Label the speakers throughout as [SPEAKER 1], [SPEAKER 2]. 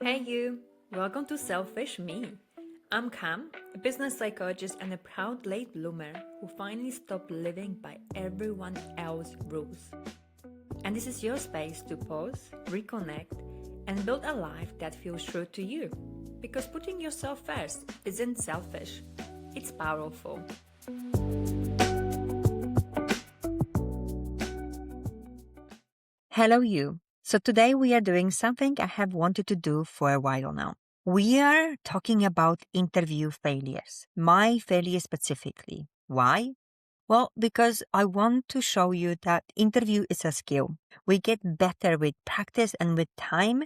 [SPEAKER 1] Hey you, welcome to Selfish Me. I'm Cam, a business psychologist and a proud late bloomer who finally stopped living by everyone else's rules. And this is your space to pause, reconnect, and build a life that feels true to you. Because putting yourself first isn't selfish, it's powerful.
[SPEAKER 2] Hello, you. So today we are doing something I have wanted to do for a while now. We are talking about interview failures, my failure specifically. Why? Well, because I want to show you that interview is a skill. We get better with practice and with time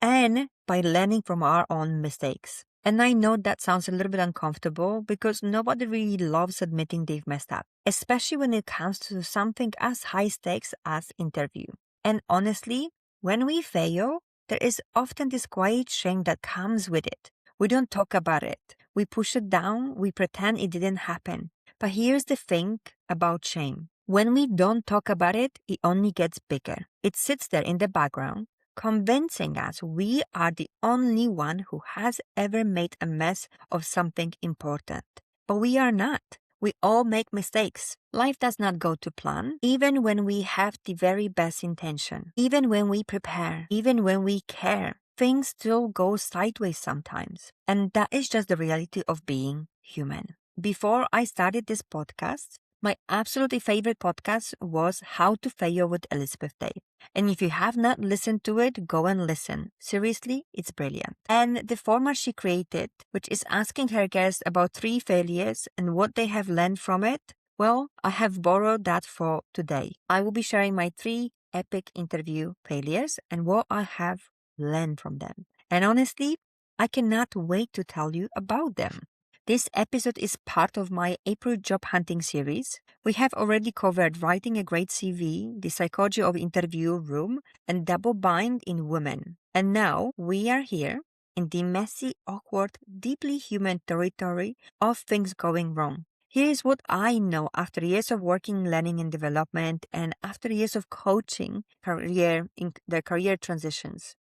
[SPEAKER 2] and by learning from our own mistakes. And I know that sounds a little bit uncomfortable because nobody really loves admitting they've messed up, especially when it comes to something as high stakes as interview. And honestly, when we fail, there is often this quiet shame that comes with it. We don't talk about it. We push it down. We pretend it didn't happen. But here's the thing about shame. When we don't talk about it, it only gets bigger. It sits there in the background, convincing us we are the only one who has ever made a mess of something important. But we are not. We all make mistakes. Life does not go to plan, even when we have the very best intention, even when we prepare, even when we care. Things still go sideways sometimes. And that is just the reality of being human. Before I started this podcast, my absolutely favorite podcast was How to Fail with Elizabeth Day. And if you have not listened to it, go and listen. Seriously, it's brilliant. And the format she created, which is asking her guests about 3 failures and what they have learned from it, well, I have borrowed that for today. I will be sharing my 3 epic interview failures and what I have learned from them. And honestly, I cannot wait to tell you about them. This episode is part of my April job hunting series. We have already covered writing a great CV, the psychology of interview room, and double bind in women. And now we are here in the messy, awkward, deeply human territory of things going wrong. Here is what I know after years of working, learning, and development, and after years of coaching the career transitions.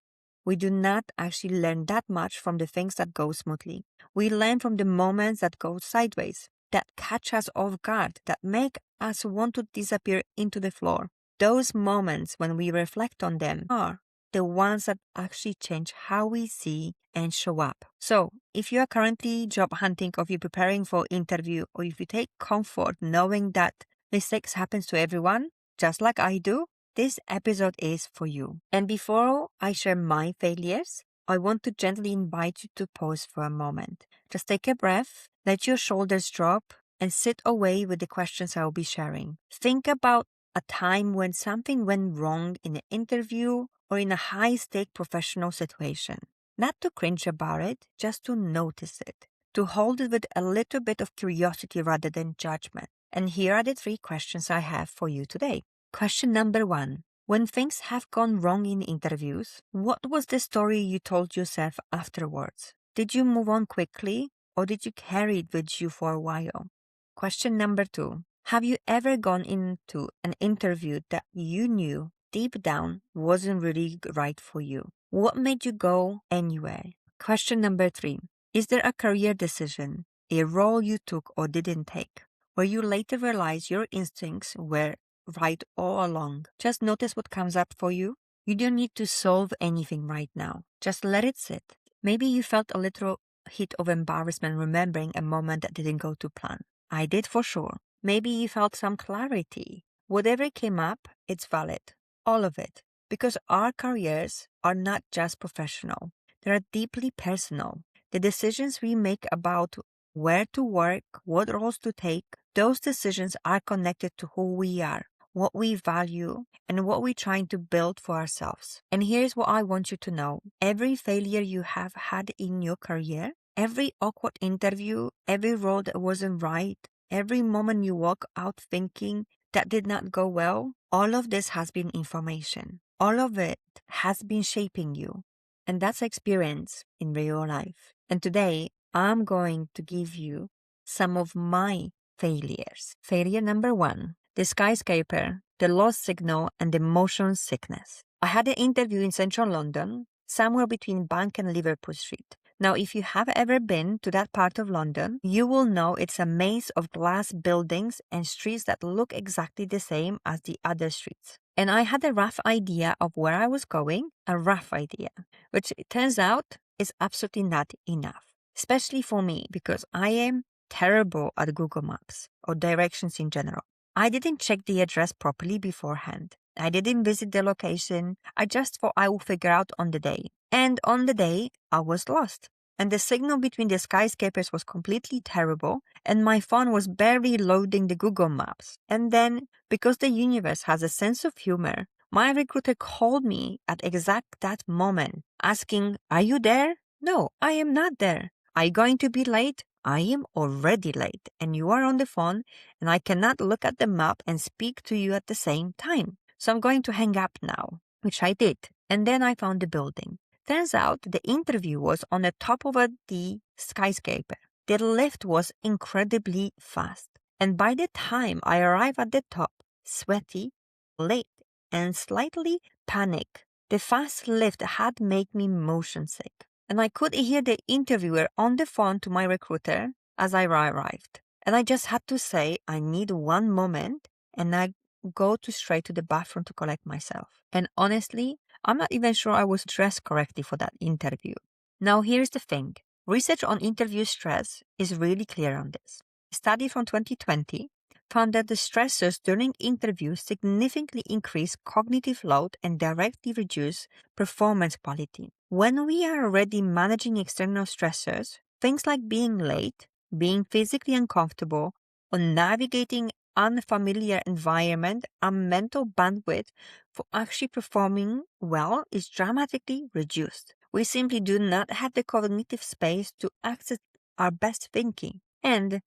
[SPEAKER 2] We do not actually learn that much from the things that go smoothly. We learn from the moments that go sideways, that catch us off guard, that make us want to disappear into the floor. Those moments when we reflect on them are the ones that actually change how we see and show up. So, if you are currently job hunting or if you're preparing for interview or if you take comfort knowing that mistakes happen to everyone, just like I do, this episode is for you. And before I share my failures, I want to gently invite you to pause for a moment. Just take a breath, let your shoulders drop, and sit away with the questions I will be sharing. Think about a time when something went wrong in an interview or in a high-stake professional situation. Not to cringe about it, just to notice it. To hold it with a little bit of curiosity rather than judgment. And here are the 3 questions I have for you today. Question number 1. When things have gone wrong in interviews, what was the story you told yourself afterwards? Did you move on quickly or did you carry it with you for a while? Question number 2. Have you ever gone into an interview that you knew deep down wasn't really right for you? What made you go anywhere? Question number 3. Is there a career decision, a role you took or didn't take, where you later realized your instincts were right all along? Just notice what comes up for you. You don't need to solve anything right now. Just let it sit. Maybe you felt a little hit of embarrassment remembering a moment that didn't go to plan. I did for sure. Maybe you felt some clarity. Whatever came up, it's valid. All of it. Because our careers are not just professional. They are deeply personal. The decisions we make about where to work, what roles to take, those decisions are connected to who we are, what we value, and what we're trying to build for ourselves. And here's what I want you to know. Every failure you have had in your career, every awkward interview, every role that wasn't right, every moment you walk out thinking that did not go well, all of this has been information. All of it has been shaping you. And that's experience in real life. And today, I'm going to give you some of my failures. Failure number 1, the skyscraper, the lost signal, and the motion sickness. I had an interview in central London, somewhere between Bank and Liverpool Street. Now, if you have ever been to that part of London, you will know it's a maze of glass buildings and streets that look exactly the same as the other streets. And I had a rough idea of where I was going, a rough idea, which it turns out is absolutely not enough, especially for me because I am terrible at Google Maps or directions in general. I didn't check the address properly beforehand. I didn't visit the location. I just thought I would figure out on the day. And on the day, I was lost. And the signal between the skyscrapers was completely terrible, and my phone was barely loading the Google Maps. And then, because the universe has a sense of humor, my recruiter called me at exact that moment, asking, "Are you there?" "No, I am not there." "Are you going to be late?" "I am already late, and you are on the phone, and I cannot look at the map and speak to you at the same time. So I'm going to hang up now," which I did. And then I found the building. Turns out the interview was on the top of the skyscraper. The lift was incredibly fast. And by the time I arrived at the top, sweaty, late, and slightly panicked, the fast lift had made me motion sick. And I could hear the interviewer on the phone to my recruiter as I arrived. And I just had to say, I need one moment, and I go straight to the bathroom to collect myself. And honestly, I'm not even sure I was dressed correctly for that interview. Now, here's the thing. Research on interview stress is really clear on this. A study from 2020 found that the stressors during interviews significantly increase cognitive load and directly reduce performance quality. When we are already managing external stressors, things like being late, being physically uncomfortable, or navigating unfamiliar environment, our mental bandwidth for actually performing well is dramatically reduced. We simply do not have the cognitive space to access our best thinking. And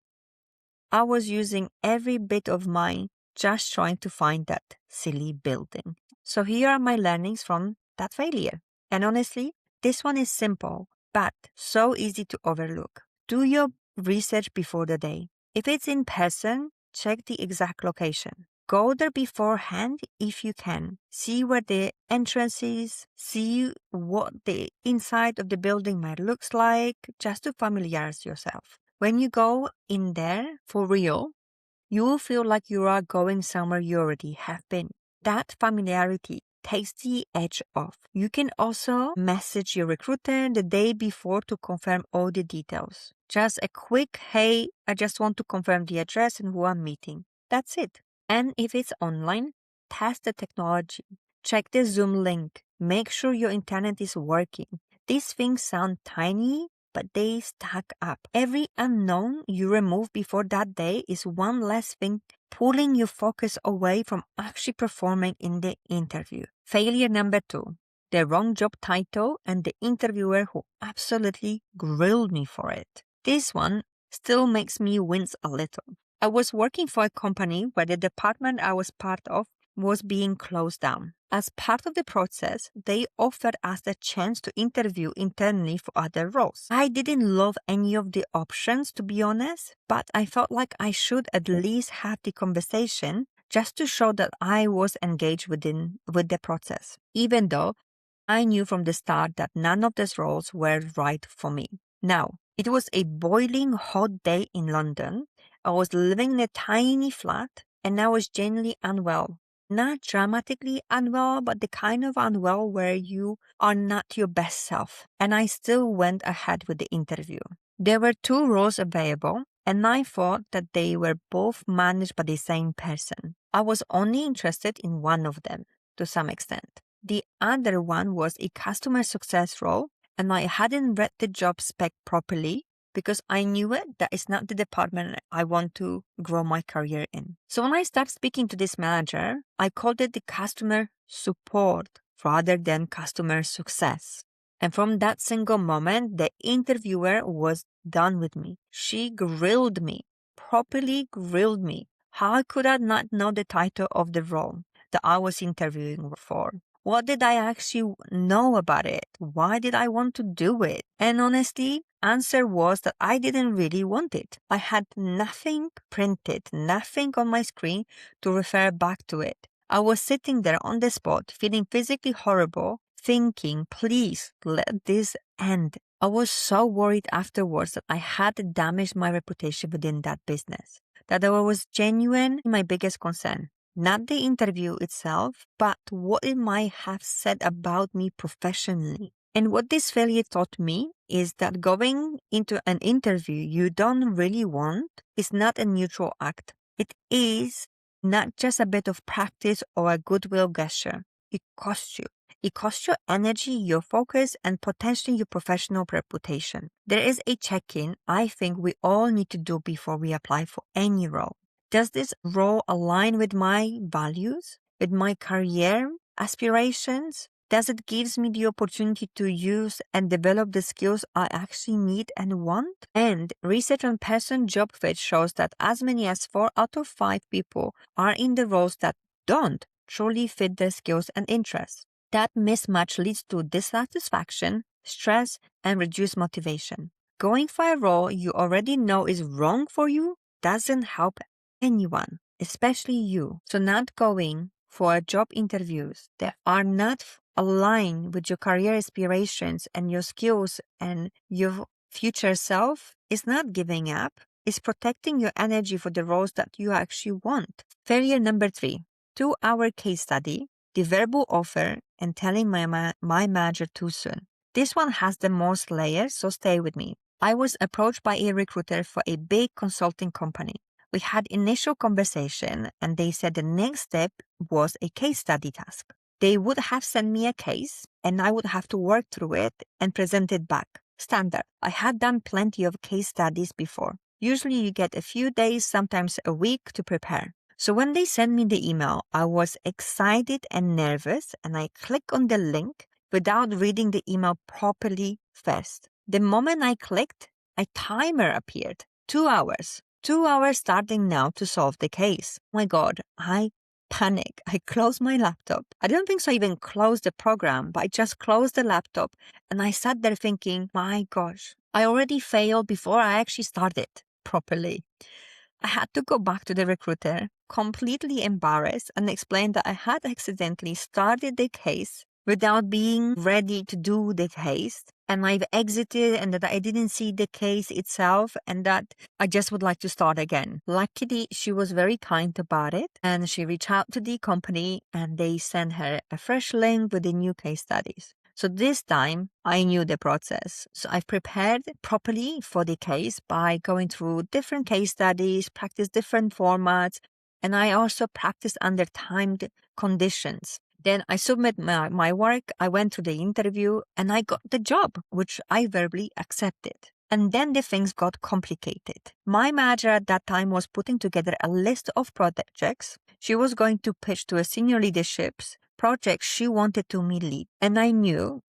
[SPEAKER 2] I was using every bit of mine just trying to find that silly building. So here are my learnings from that failure. And honestly, this one is simple, but so easy to overlook. Do your research before the day. If it's in person, check the exact location. Go there beforehand if you can. See where the entrance is. See what the inside of the building might look like, just to familiarize yourself. When you go in there for real, you will feel like you are going somewhere you already have been. That familiarity takes the edge off. You can also message your recruiter the day before to confirm all the details. Just a quick, "Hey, I just want to confirm the address and who I'm meeting." That's it. And if it's online, test the technology. Check the Zoom link. Make sure your internet is working. These things sound tiny, but they stack up. Every unknown you remove before that day is one less thing pulling your focus away from actually performing in the interview. Failure number 2, the wrong job title and the interviewer who absolutely grilled me for it. This one still makes me wince a little. I was working for a company where the department I was part of was being closed down. As part of the process, they offered us the chance to interview internally for other roles. I didn't love any of the options, to be honest, but I felt like I should at least have the conversation just to show that I was engaged with the process, even though I knew from the start that none of these roles were right for me. Now, it was a boiling hot day in London. I was living in a tiny flat, and I was genuinely unwell. Not dramatically unwell, but the kind of unwell where you are not your best self. And I still went ahead with the interview. There were 2 roles available, and I thought that they were both managed by the same person. I was only interested in one of them, to some extent. The other one was a customer success role, and I hadn't read the job spec properly, because I knew that it's not the department I want to grow my career in. So when I started speaking to this manager, I called it the customer support rather than customer success. And from that single moment, the interviewer was done with me. She grilled me, properly grilled me. How could I not know the title of the role that I was interviewing for? What did I actually know about it? Why did I want to do it? And honestly, answer was that I didn't really want it. I had nothing printed, nothing on my screen to refer back to it. I was sitting there on the spot, feeling physically horrible, thinking, please let this end. I was so worried afterwards that I had damaged my reputation within that business, that was genuine my biggest concern. Not the interview itself, but what it might have said about me professionally. And what this failure taught me is that going into an interview you don't really want is not a neutral act. It is not just a bit of practice or a goodwill gesture. It costs you. It costs your energy, your focus, and potentially your professional reputation. There is a check-in I think we all need to do before we apply for any role. Does this role align with my values, with my career aspirations? Does it give me the opportunity to use and develop the skills I actually need and want? And research on person job fit shows that as many as 4 out of 5 people are in the roles that don't truly fit their skills and interests. That mismatch leads to dissatisfaction, stress, and reduced motivation. Going for a role you already know is wrong for you doesn't help anyone, especially you. So not going for job interviews that are not aligned with your career aspirations and your skills and your future self is not giving up. It's protecting your energy for the roles that you actually want. Failure number 3, 2-hour case study, the verbal offer, and telling my manager too soon. This one has the most layers, so stay with me. I was approached by a recruiter for a big consulting company. We had initial conversation and they said the next step was a case study task. They would have sent me a case and I would have to work through it and present it back. Standard. I had done plenty of case studies before. Usually you get a few days, sometimes a week to prepare. So when they sent me the email, I was excited and nervous and I clicked on the link without reading the email properly first. The moment I clicked, a timer appeared. 2 hours. 2 hours starting now to solve the case. My God, I panic. I closed my laptop. I don't think so I even closed the program, but I just closed the laptop and I sat there thinking, my gosh, I already failed before I actually started properly. I had to go back to the recruiter, completely embarrassed, and explain that I had accidentally started the case without being ready to do the case, and I've exited and that I didn't see the case itself and that I just would like to start again. Luckily, she was very kind about it and she reached out to the company and they sent her a fresh link with the new case studies. So this time I knew the process. So I've prepared properly for the case by going through different case studies, practice different formats, and I also practiced under timed conditions. Then I submit my work, I went to the interview, and I got the job, which I verbally accepted. And then the things got complicated. My manager at that time was putting together a list of projects she was going to pitch to a senior leadership's projects she wanted to me lead. And I knew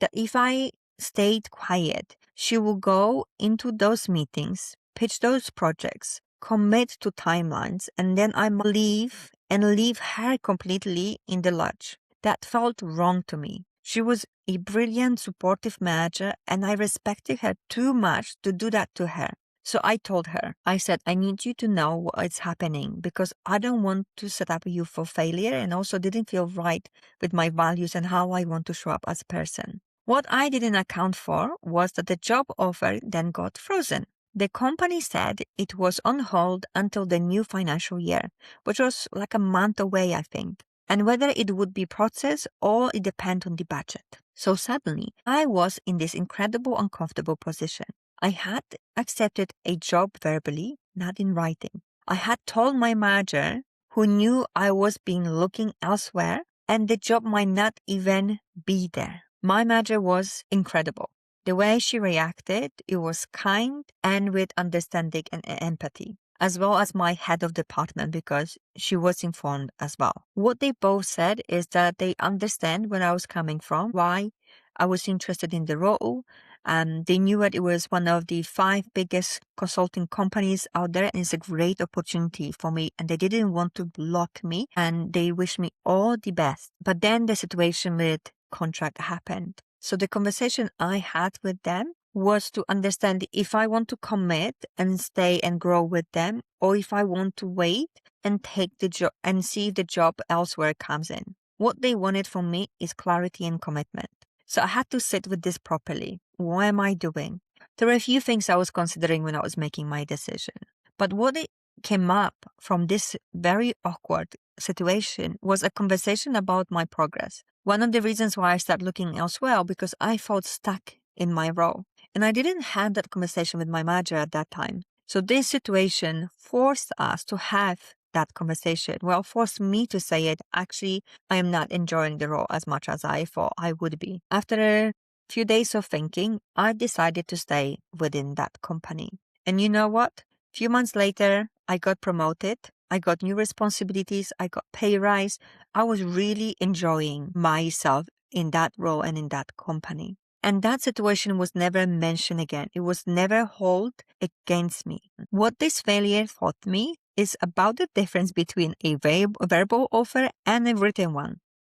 [SPEAKER 2] that if I stayed quiet, she would go into those meetings, pitch those projects, commit to timelines, and then I might leave her completely in the lurch. That felt wrong to me. She was a brilliant, supportive manager, and I respected her too much to do that to her. So I told her, I said, I need you to know what's happening because I don't want to set up you for failure and also didn't feel right with my values and how I want to show up as a person. What I didn't account for was that the job offer then got frozen. The company said it was on hold until the new financial year, which was like a month away, I think, and whether it would be processed or it depended on the budget. So suddenly, I was in this incredible uncomfortable position. I had accepted a job verbally, not in writing. I had told my manager, who knew I was looking elsewhere, and the job might not even be there. My manager was incredible. The way she reacted, it was kind and with understanding and empathy, as well as my head of department because she was informed as well. What they both said is that they understand where I was coming from, why I was interested in the role. They knew that it was one of the 5 biggest consulting companies out there and it's a great opportunity for me and they didn't want to block me and they wished me all the best. But then the situation with contract happened. So the conversation I had with them was to understand if I want to commit and stay and grow with them or if I want to wait and take the job and see if the job elsewhere comes in. What they wanted from me is clarity and commitment. So I had to sit with this properly. What am I doing? There were a few things I was considering when I was making my decision. But what it came up from this very awkward situation was a conversation about my progress. One of the reasons why I started looking elsewhere because I felt stuck in my role. And I didn't have that conversation with my manager at that time. So this situation forced us to have that conversation. Well, forced me to say it. Actually, I am not enjoying the role as much as I thought I would be. After a few days of thinking, I decided to stay within that company. And you know what? A few months later, I got promoted. I got new responsibilities. I got pay rise. I was really enjoying myself in that role and in that company. And that situation was never mentioned again. It was never held against me. What this failure taught me is about the difference between a verbal offer and a written one.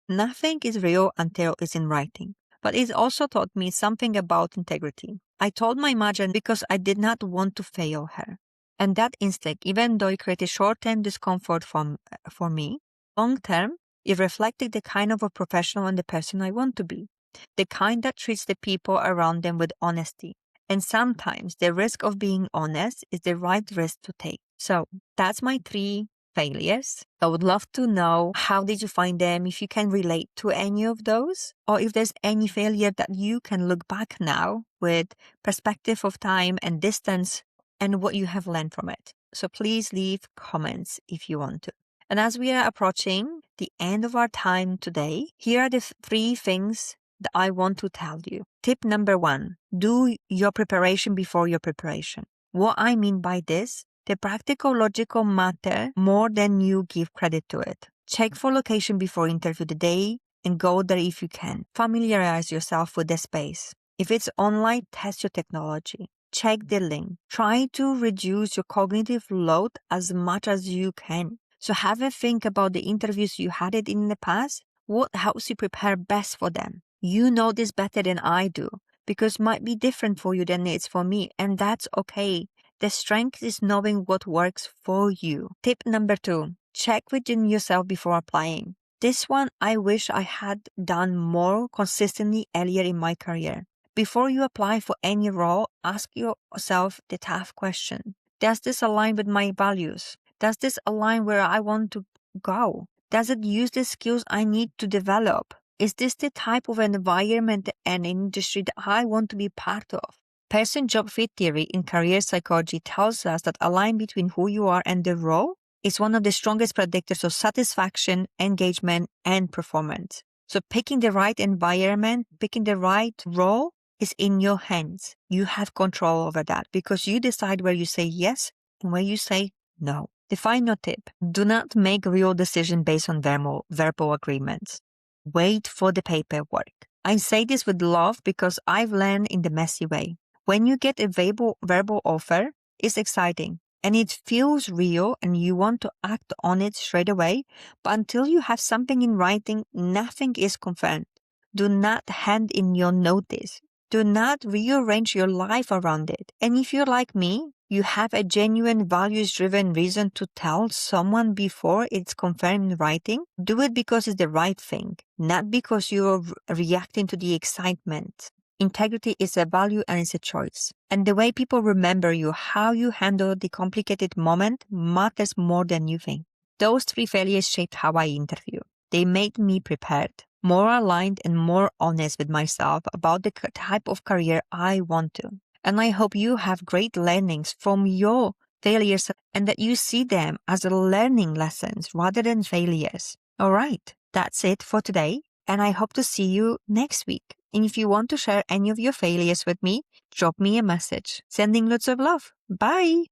[SPEAKER 2] Nothing is real until it's in writing. But it also taught me something about integrity. I told my manager because I did not want to fail her. And that instinct, even though it created short-term discomfort for me, long-term, it reflected the kind of a professional and the person I want to be. The kind that treats the people around them with honesty. And sometimes the risk of being honest is the right risk to take. So that's my 3 failures. I would love to know, how did you find them? If you can relate to any of those, or if there's any failure that you can look back now with perspective of time and distance and what you have learned from it. So please leave comments if you want to. And as we are approaching the end of our time today, here are the 3 things that I want to tell you. Tip number 1, do your preparation before your preparation. What I mean by this, the practical logical matter more than you give credit to it. Check for location before interview the day and go there if you can. Familiarize yourself with the space. If it's online, test your technology. Check the link. Try to reduce your cognitive load as much as you can. So have a think about the interviews you had it in the past. What helps you prepare best for them? You know this better than I do because it might be different for you than it's for me, and that's okay. The strength is knowing what works for you. Tip number 2, check within yourself before applying. This one I wish I had done more consistently earlier in my career. Before you apply for any role, ask yourself the tough question. Does this align with my values? Does this align where I want to go? Does it use the skills I need to develop? Is this the type of environment and industry that I want to be part of? Person-job fit theory in career psychology tells us that alignment between who you are and the role is one of the strongest predictors of satisfaction, engagement, and performance. So picking the right environment, picking the right role is in your hands. You have control over that because you decide where you say yes and where you say no. The final tip, do not make real decisions based on verbal agreements. Wait for the paperwork. I say this with love because I've learned in the messy way. When you get a verbal offer, it's exciting and it feels real and you want to act on it straight away. But until you have something in writing, nothing is confirmed. Do not hand in your notice. Do not rearrange your life around it. And if you're like me, you have a genuine values-driven reason to tell someone before it's confirmed in writing, do it because it's the right thing, not because you're reacting to the excitement. Integrity is a value and it's a choice. And the way people remember you, how you handle the complicated moment matters more than you think. Those 3 failures shaped how I interview. They made me prepared, more aligned and more honest with myself about the type of career I want to. And I hope you have great learnings from your failures and that you see them as learning lessons rather than failures. All right, that's it for today. And I hope to see you next week. And if you want to share any of your failures with me, drop me a message. Sending lots of love. Bye.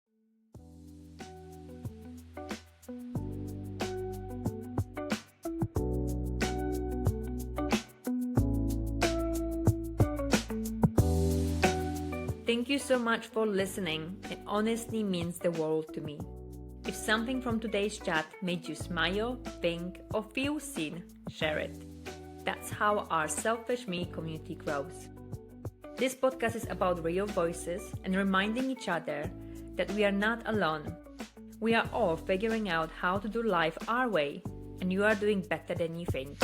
[SPEAKER 1] Thank you so much for listening. It honestly means the world to me. If something from today's chat made you smile, think, or feel seen, share it. That's how our Selfish Me community grows. This podcast is about real voices and reminding each other that we are not alone. We are all figuring out how to do life our way, and you are doing better than you think.